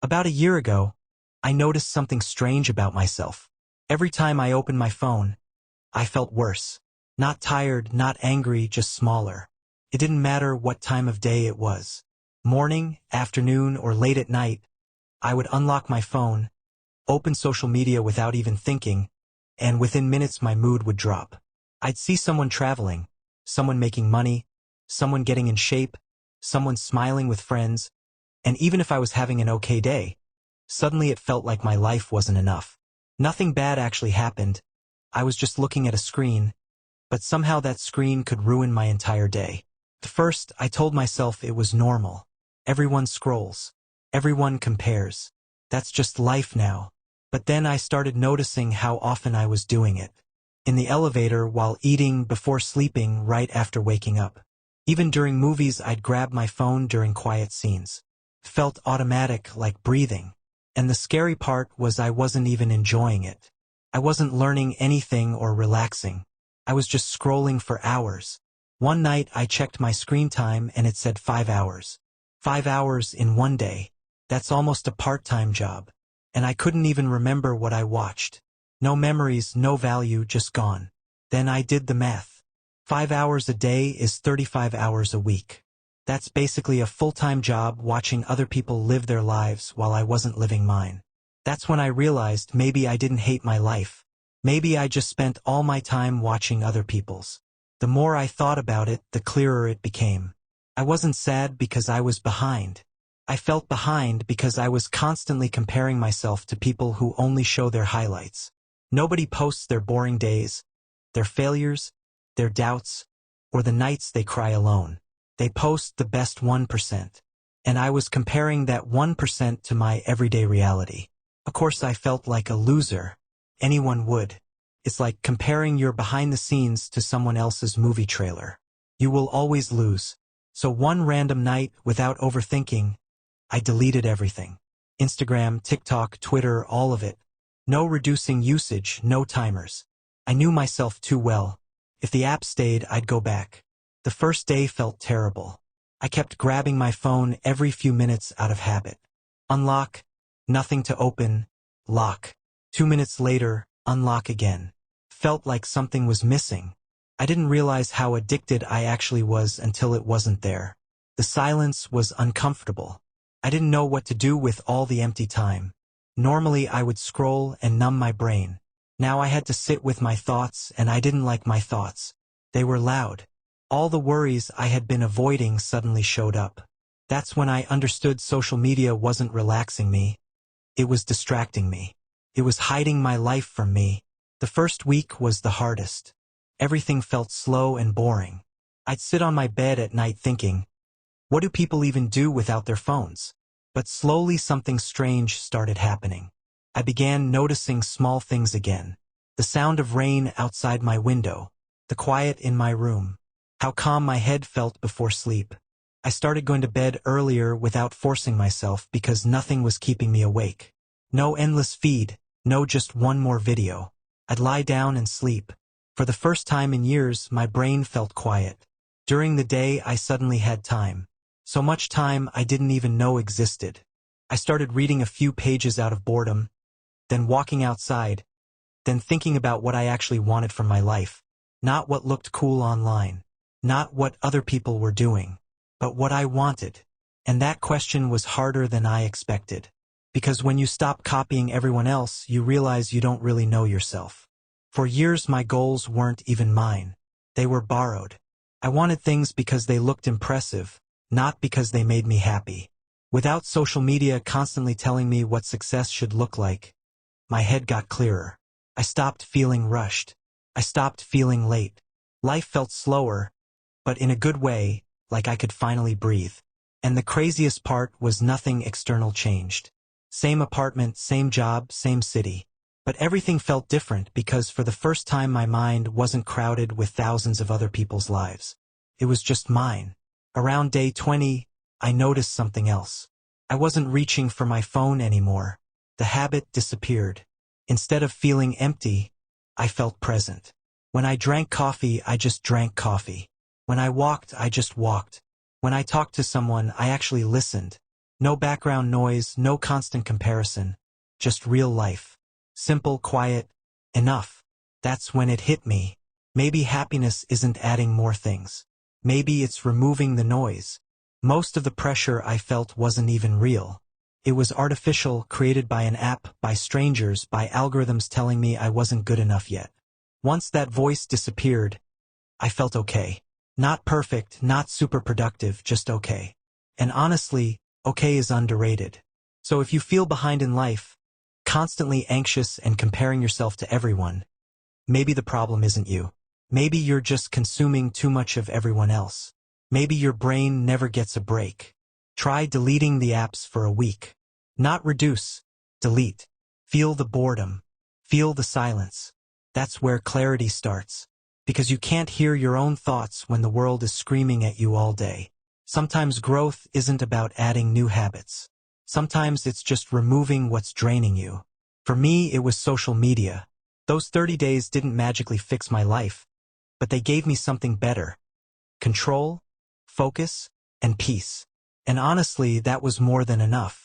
About a year ago, I noticed something strange about myself. Every time I opened my phone, I felt worse. Not tired, not angry, just smaller. It didn't matter what time of day it was. Morning, afternoon, or late at night, I would unlock my phone, open social media without even thinking, and within minutes my mood would drop. I'd see someone traveling, someone making money, someone getting in shape, someone smiling with friends, and even if I was having an okay day, suddenly it felt like my life wasn't enough. Nothing bad actually happened. I was just looking at a screen, but somehow that screen could ruin my entire day. At first, I told myself it was normal. Everyone scrolls. Everyone compares. That's just life now. But then I started noticing how often I was doing it. In the elevator, while eating, before sleeping, right after waking up. Even during movies, I'd grab my phone during quiet scenes. It felt automatic, like breathing. And the scary part was I wasn't even enjoying it. I wasn't learning anything or relaxing. I was just scrolling for hours. One night I checked my screen time and it said 5 hours. 5 hours in one day. That's almost a part-time job. And I couldn't even remember what I watched. No memories, no value, just gone. Then I did the math. 5 hours a day is 35 hours a week. That's basically a full-time job watching other people live their lives while I wasn't living mine. That's when I realized maybe I didn't hate my life. Maybe I just spent all my time watching other people's. The more I thought about it, the clearer it became. I wasn't sad because I was behind. I felt behind because I was constantly comparing myself to people who only show their highlights. Nobody posts their boring days, their failures, their doubts, or the nights they cry alone. They post the best 1%. And I was comparing that 1% to my everyday reality. Of course, I felt like a loser. Anyone would. It's like comparing your behind the scenes to someone else's movie trailer. You will always lose. So one random night, without overthinking, I deleted everything. Instagram, TikTok, Twitter, all of it. No reducing usage, no timers. I knew myself too well. If the app stayed, I'd go back. The first day felt terrible. I kept grabbing my phone every few minutes out of habit. Unlock, nothing to open, lock. 2 minutes later, unlock again. Felt like something was missing. I didn't realize how addicted I actually was until it wasn't there. The silence was uncomfortable. I didn't know what to do with all the empty time. Normally I would scroll and numb my brain. Now I had to sit with my thoughts, and I didn't like my thoughts. They were loud. All the worries I had been avoiding suddenly showed up. That's when I understood social media wasn't relaxing me. It was distracting me. It was hiding my life from me. The first week was the hardest. Everything felt slow and boring. I'd sit on my bed at night thinking, what do people even do without their phones? But slowly something strange started happening. I began noticing small things again. The sound of rain outside my window. The quiet in my room. How calm my head felt before sleep. I started going to bed earlier without forcing myself because nothing was keeping me awake. No endless feed, no just one more video. I'd lie down and sleep. For the first time in years, my brain felt quiet. During the day, I suddenly had time. So much time I didn't even know existed. I started reading a few pages out of boredom, then walking outside, then thinking about what I actually wanted from my life. Not what looked cool online. Not what other people were doing, but what I wanted. And that question was harder than I expected. Because when you stop copying everyone else, you realize you don't really know yourself. For years my goals weren't even mine. They were borrowed. I wanted things because they looked impressive, not because they made me happy. Without social media constantly telling me what success should look like, my head got clearer. I stopped feeling rushed. I stopped feeling late. Life felt slower, but in a good way, like I could finally breathe. And the craziest part was nothing external changed. Same apartment, same job, same city. But everything felt different because for the first time my mind wasn't crowded with thousands of other people's lives. It was just mine. Around day 20, I noticed something else. I wasn't reaching for my phone anymore. The habit disappeared. Instead of feeling empty, I felt present. When I drank coffee, I just drank coffee. When I walked, I just walked. When I talked to someone, I actually listened. No background noise, no constant comparison. Just real life. Simple, quiet, enough. That's when it hit me. Maybe happiness isn't adding more things. Maybe it's removing the noise. Most of the pressure I felt wasn't even real. It was artificial, created by an app, by strangers, by algorithms telling me I wasn't good enough yet. Once that voice disappeared, I felt okay. Not perfect, not super productive, just okay. And honestly, okay is underrated. So if you feel behind in life, constantly anxious and comparing yourself to everyone, maybe the problem isn't you. Maybe you're just consuming too much of everyone else. Maybe your brain never gets a break. Try deleting the apps for a week. Not reduce, delete. Feel the boredom. Feel the silence. That's where clarity starts. Because you can't hear your own thoughts when the world is screaming at you all day. Sometimes growth isn't about adding new habits. Sometimes it's just removing what's draining you. For me, it was social media. Those 30 days didn't magically fix my life, but they gave me something better. Control, focus, and peace. And honestly, that was more than enough.